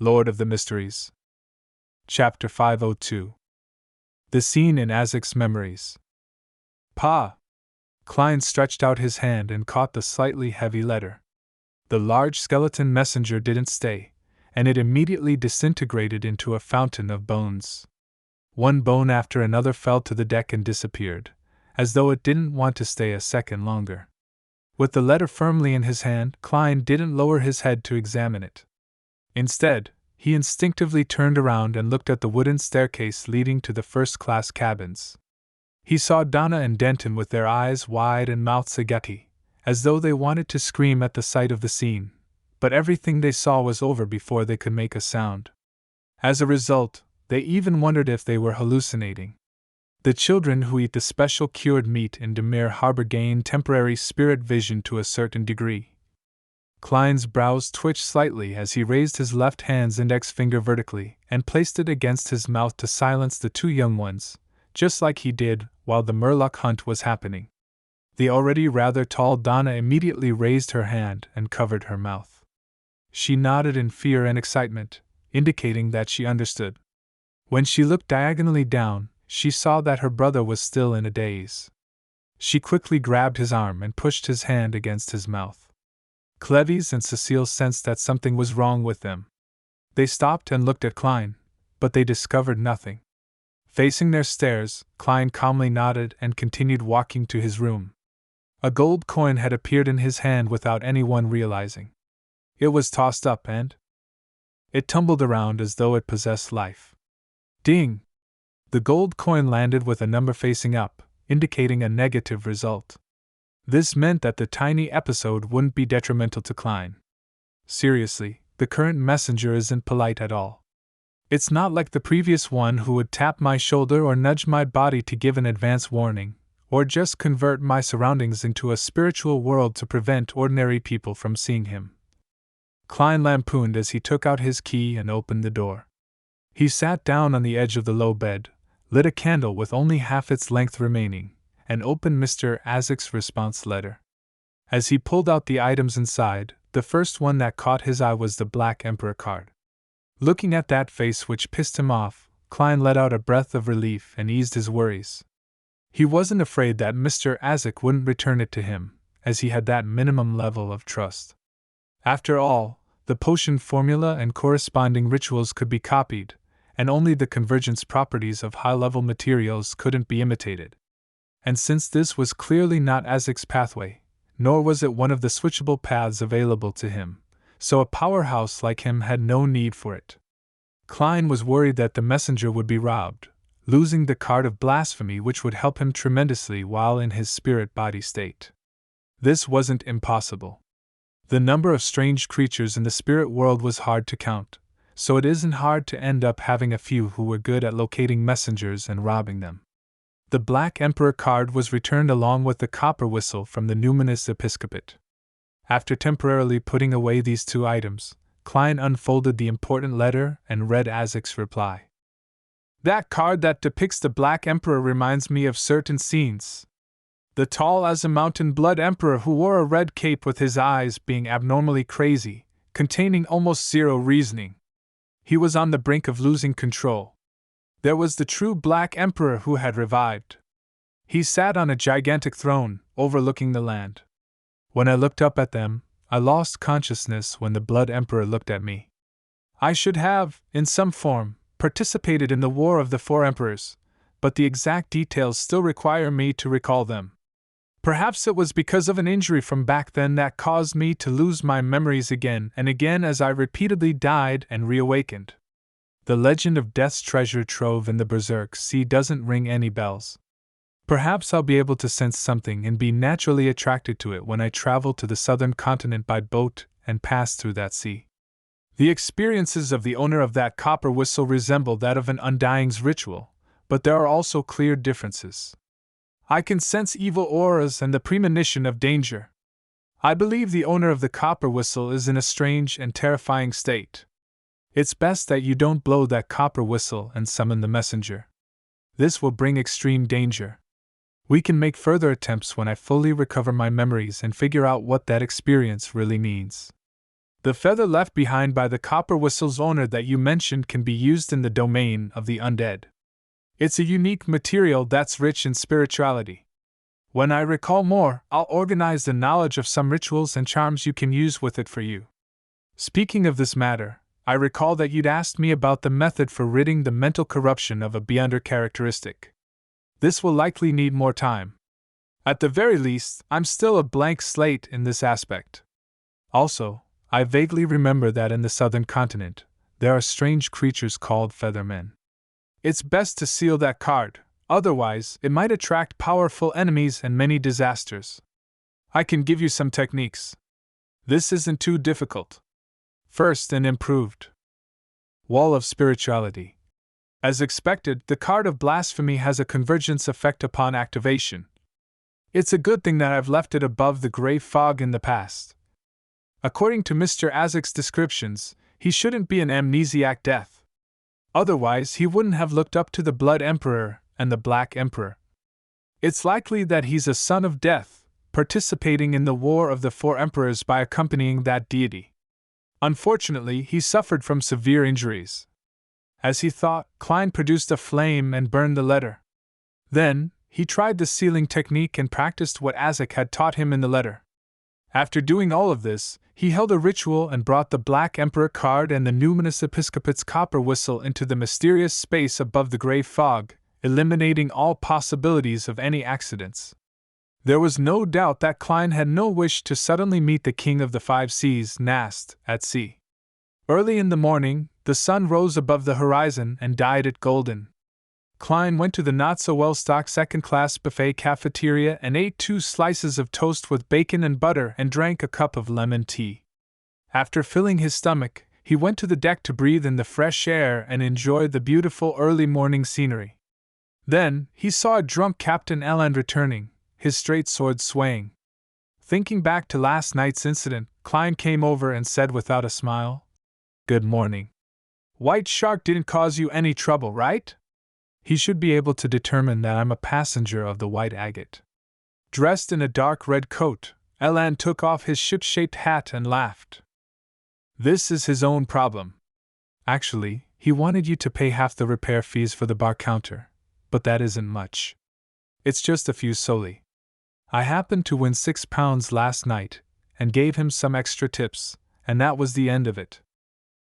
Lord of the Mysteries. Chapter 502. The Scene in Azik's Memories. Pa! Klein stretched out his hand and caught the slightly heavy letter. The large skeleton messenger didn't stay, and it immediately disintegrated into a fountain of bones. One bone after another fell to the deck and disappeared, as though it didn't want to stay a second longer. With the letter firmly in his hand, Klein didn't lower his head to examine it. Instead, he instinctively turned around and looked at the wooden staircase leading to the first-class cabins. He saw Donna and Denton with their eyes wide and mouths agape, as though they wanted to scream at the sight of the scene, but everything they saw was over before they could make a sound. As a result, they even wondered if they were hallucinating. The children who eat the special cured meat in Demir Harbor gain temporary spirit vision to a certain degree. Klein's brows twitched slightly as he raised his left hand's index finger vertically and placed it against his mouth to silence the two young ones, just like he did while the Murloc hunt was happening. The already rather tall Donna immediately raised her hand and covered her mouth. She nodded in fear and excitement, indicating that she understood. When she looked diagonally down, she saw that her brother was still in a daze. She quickly grabbed his arm and pushed his hand against his mouth. Clevis and Cecile sensed that something was wrong with them. They stopped and looked at Klein, but they discovered nothing. Facing their stares, Klein calmly nodded and continued walking to his room. A gold coin had appeared in his hand without anyone realizing. It was tossed up and it tumbled around as though it possessed life. Ding! The gold coin landed with a number facing up, indicating a negative result. This meant that the tiny episode wouldn't be detrimental to Klein. Seriously, the current messenger isn't polite at all. It's not like the previous one who would tap my shoulder or nudge my body to give an advance warning, or just convert my surroundings into a spiritual world to prevent ordinary people from seeing him. Klein lampooned as he took out his key and opened the door. He sat down on the edge of the low bed, lit a candle with only half its length remaining, and opened Mr. Azik's response letter. As he pulled out the items inside, the first one that caught his eye was the Black Emperor card. Looking at that face which pissed him off, Klein let out a breath of relief and eased his worries. He wasn't afraid that Mr. Azik wouldn't return it to him, as he had that minimum level of trust. After all, the potion formula and corresponding rituals could be copied, and only the convergence properties of high-level materials couldn't be imitated. And since this was clearly not Azik's pathway, nor was it one of the switchable paths available to him, so a powerhouse like him had no need for it. Klein was worried that the messenger would be robbed, losing the card of blasphemy which would help him tremendously while in his spirit-body state. This wasn't impossible. The number of strange creatures in the spirit world was hard to count, so it isn't hard to end up having a few who were good at locating messengers and robbing them. The Black Emperor card was returned along with the copper whistle from the numinous episcopate. After temporarily putting away these two items, Klein unfolded the important letter and read Azik's reply. That card that depicts the Black Emperor reminds me of certain scenes. The tall as a mountain Blood Emperor who wore a red cape with his eyes being abnormally crazy, containing almost zero reasoning. He was on the brink of losing control. There was the true Black Emperor who had revived. He sat on a gigantic throne, overlooking the land. When I looked up at them, I lost consciousness when the Blood Emperor looked at me. I should have, in some form, participated in the War of the Four Emperors, but the exact details still require me to recall them. Perhaps it was because of an injury from back then that caused me to lose my memories again and again as I repeatedly died and reawakened. The legend of Death's treasure trove in the Berserk Sea doesn't ring any bells. Perhaps I'll be able to sense something and be naturally attracted to it when I travel to the southern continent by boat and pass through that sea. The experiences of the owner of that copper whistle resemble that of an Undying's ritual, but there are also clear differences. I can sense evil auras and the premonition of danger. I believe the owner of the copper whistle is in a strange and terrifying state. It's best that you don't blow that copper whistle and summon the messenger. This will bring extreme danger. We can make further attempts when I fully recover my memories and figure out what that experience really means. The feather left behind by the copper whistle's owner that you mentioned can be used in the domain of the undead. It's a unique material that's rich in spirituality. When I recall more, I'll organize the knowledge of some rituals and charms you can use with it for you. Speaking of this matter, I recall that you'd asked me about the method for ridding the mental corruption of a beyonder characteristic. This will likely need more time. At the very least, I'm still a blank slate in this aspect. Also, I vaguely remember that in the southern continent, there are strange creatures called feathermen. It's best to seal that card, otherwise it might attract powerful enemies and many disasters. I can give you some techniques. This isn't too difficult. First, an improved Wall of Spirituality. As expected, the card of blasphemy has a convergence effect upon activation. It's a good thing that I've left it above the gray fog in the past. According to Mr. Azik's descriptions, he shouldn't be an amnesiac death. Otherwise, he wouldn't have looked up to the Blood Emperor and the Black Emperor. It's likely that he's a son of death, participating in the War of the Four Emperors by accompanying that deity. Unfortunately, he suffered from severe injuries. As he thought, Klein produced a flame and burned the letter. Then, he tried the sealing technique and practiced what Azik had taught him in the letter. After doing all of this, he held a ritual and brought the Black Emperor card and the Numinous Episcopate's copper whistle into the mysterious space above the gray fog, eliminating all possibilities of any accidents. There was no doubt that Klein had no wish to suddenly meet the King of the Five Seas, Nast, at sea. Early in the morning, the sun rose above the horizon and dyed it golden. Klein went to the not-so-well-stocked second-class buffet cafeteria and ate 2 slices of toast with bacon and butter and drank a cup of lemon tea. After filling his stomach, he went to the deck to breathe in the fresh air and enjoy the beautiful early morning scenery. Then, he saw a drunk Captain Eland returning, his straight sword swaying. Thinking back to last night's incident, Klein came over and said without a smile, "Good morning. White Shark didn't cause you any trouble, right?" He should be able to determine that I'm a passenger of the White Agate. Dressed in a dark red coat, Eland took off his ship-shaped hat and laughed. "This is his own problem. Actually, he wanted you to pay half the repair fees for the bar counter, but that isn't much. It's just a few soldi. I happened to win £6 last night, and gave him some extra tips, and that was the end of it.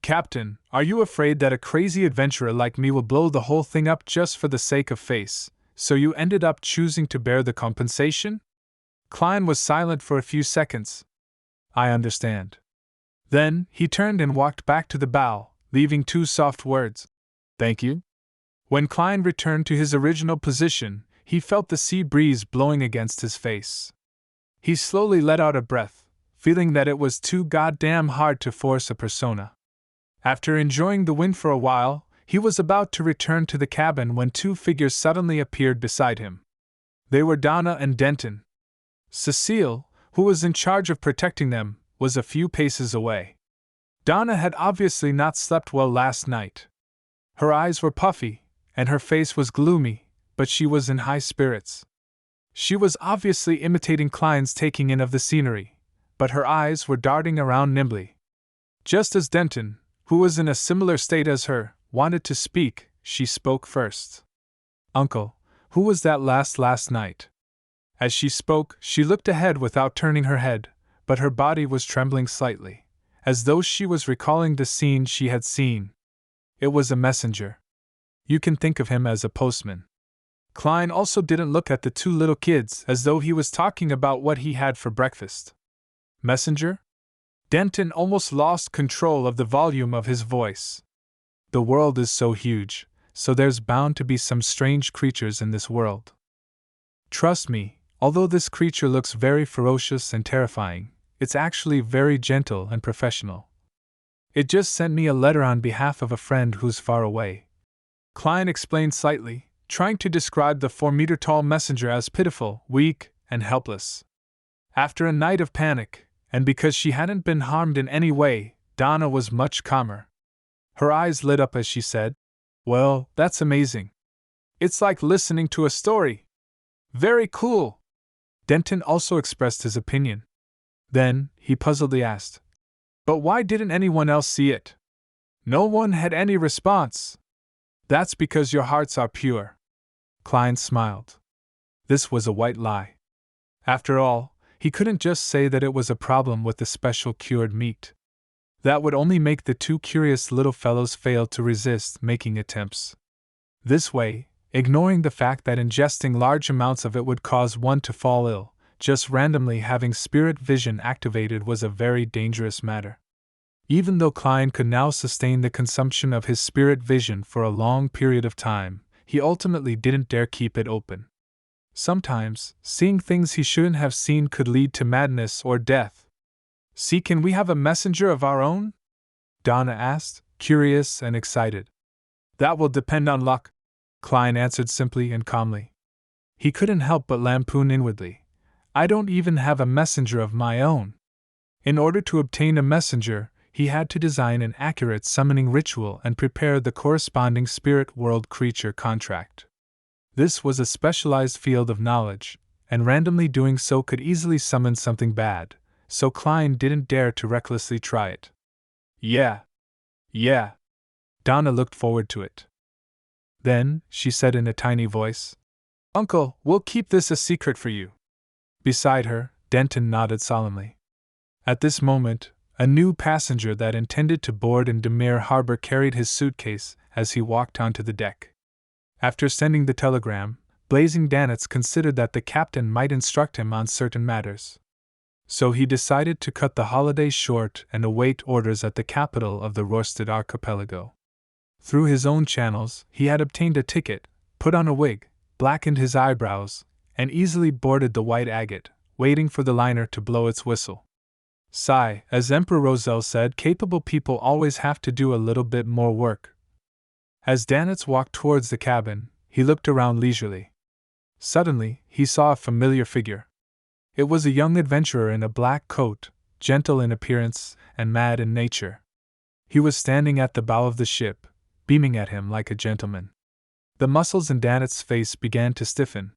Captain, are you afraid that a crazy adventurer like me will blow the whole thing up just for the sake of face, so you ended up choosing to bear the compensation?" Klein was silent for a few seconds. "I understand." Then, he turned and walked back to the bow, leaving 2 soft words. "Thank you." When Klein returned to his original position, he felt the sea breeze blowing against his face. He slowly let out a breath, feeling that it was too goddamn hard to force a persona. After enjoying the wind for a while, he was about to return to the cabin when 2 figures suddenly appeared beside him. They were Donna and Denton. Cecile, who was in charge of protecting them, was a few paces away. Donna had obviously not slept well last night. Her eyes were puffy, and her face was gloomy, but she was in high spirits. She was obviously imitating Klein's taking in of the scenery, but her eyes were darting around nimbly. Just as Denton, who was in a similar state as her, wanted to speak, she spoke first. "Uncle, who was that last night?" As she spoke, she looked ahead without turning her head, but her body was trembling slightly, as though she was recalling the scene she had seen. "It was a messenger. You can think of him as a postman." Klein also didn't look at the 2 little kids as though he was talking about what he had for breakfast. "Messenger?" Denton almost lost control of the volume of his voice. "The world is so huge, so there's bound to be some strange creatures in this world. Trust me, although this creature looks very ferocious and terrifying, it's actually very gentle and professional. It just sent me a letter on behalf of a friend who's far away." Klein explained slightly, trying to describe the 4-meter-tall messenger as pitiful, weak, and helpless. After a night of panic, and because she hadn't been harmed in any way, Donna was much calmer. Her eyes lit up as she said, "Well, that's amazing. It's like listening to a story. Very cool." Denton also expressed his opinion. Then, he puzzledly asked, But why didn't anyone else see it? No one had any response. That's because your hearts are pure. Klein smiled. This was a white lie. After all, he couldn't just say that it was a problem with the special cured meat. That would only make the two curious little fellows fail to resist making attempts. This way, ignoring the fact that ingesting large amounts of it would cause one to fall ill, just randomly having spirit vision activated was a very dangerous matter. Even though Klein could now sustain the consumption of his spirit vision for a long period of time, he ultimately didn't dare keep it open. Sometimes, seeing things he shouldn't have seen could lead to madness or death. See, can we have a messenger of our own? Donna asked, curious and excited. That will depend on luck, Klein answered simply and calmly. He couldn't help but lampoon inwardly. I don't even have a messenger of my own. In order to obtain a messenger, he had to design an accurate summoning ritual and prepare the corresponding spirit world creature contract. This was a specialized field of knowledge, and randomly doing so could easily summon something bad, so Klein didn't dare to recklessly try it. Yeah. Donna looked forward to it. Then, she said in a tiny voice, Uncle, we'll keep this a secret for you. Beside her, Denton nodded solemnly. At this moment, a new passenger that intended to board in Demir Harbor carried his suitcase as he walked onto the deck. After sending the telegram, Blazing Danitz considered that the captain might instruct him on certain matters. So he decided to cut the holiday short and await orders at the capital of the Rörsted archipelago. Through his own channels, he had obtained a ticket, put on a wig, blackened his eyebrows, and easily boarded the White Agate, waiting for the liner to blow its whistle. Sigh, as Emperor Roselle said, capable people always have to do a little bit more work. As Danitz walked towards the cabin, he looked around leisurely. Suddenly, he saw a familiar figure. It was a young adventurer in a black coat, gentle in appearance and mad in nature. He was standing at the bow of the ship, beaming at him like a gentleman. The muscles in Danitz's face began to stiffen,